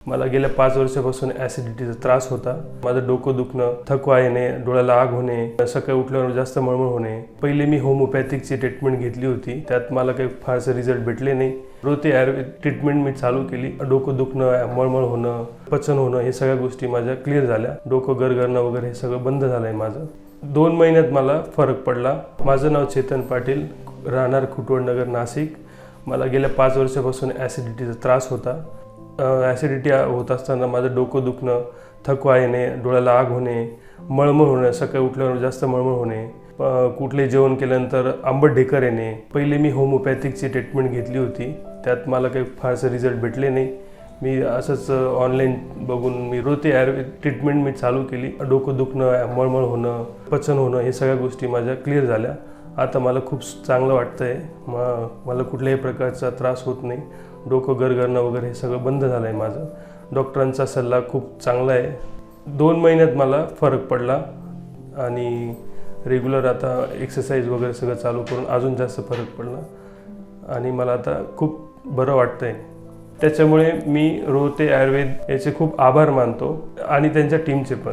मला गेल्या 5 वर्षापासून ॲसिडिटीचा त्रास होता. माझं डोकं दुखणं, थकवा येणे, डोळ्याला आग होणे, सकाळी उठल्यावर जास्त मळमळ होणे. पहिले मी होमिओपॅथिकची ट्रीटमेंट घेतली होती. त्यात मला काही फारसे रिझल्ट भेटले नाही. रोज आयुर्वेद ट्रीटमेंट मी चालू केली. डोकं दुखणं, मळमळ होणं, पचन होणं हे सगळ्या गोष्टी माझ्या क्लिअर झाल्या. डोकं गरगरणं वगैरे हे सगळं बंद झालं आहे माझं. 2 महिन्यात मला फरक पडला. माझं नाव चेतन पाटील, राहणार खुटवडनगर, नाशिक. मला गेल्या 5 वर्षापासून ॲसिडिटीचा त्रास होता. ॲसिडिटी होत असताना माझं डोकं दुखणं, थकवा येणे, डोळ्याला आग होणे, मळमळ होणं, सकाळी उठल्यावर जास्त मळमळ होणे, कुठले जेवण केल्यानंतर आंबट ढेकर येणे. पहिले मी होमिओपॅथिकची ट्रीटमेंट घेतली होती. त्यात मला काही फारसे रिझल्ट भेटले नाही. मी असंच ऑनलाईन बघून मी रोज आयुर्वेद ट्रीटमेंट मी चालू केली. डोकं दुखणं, मळमळ होणं, पचन होणं हे सगळ्या गोष्टी माझ्या क्लिअर झाल्या. आता मला खूप चांगलं वाटतं आहे. मला कुठल्याही प्रकारचा त्रास होत नाही. डोकं गरगरणं वगैरे हे सगळं बंद झालं आहे माझं. डॉक्टरांचा सल्ला खूप चांगला आहे. 2 महिन्यात मला फरक पडला आणि रेग्युलर आता एक्सरसाइज वगैरे सगळं चालू करून अजून जास्त फरक पडला आणि मला आता खूप बरं वाटतं आहे. त्याच्यामुळे मी रोहते आयुर्वेद याचे खूप आभार मानतो आणि त्यांच्या टीमचे पण.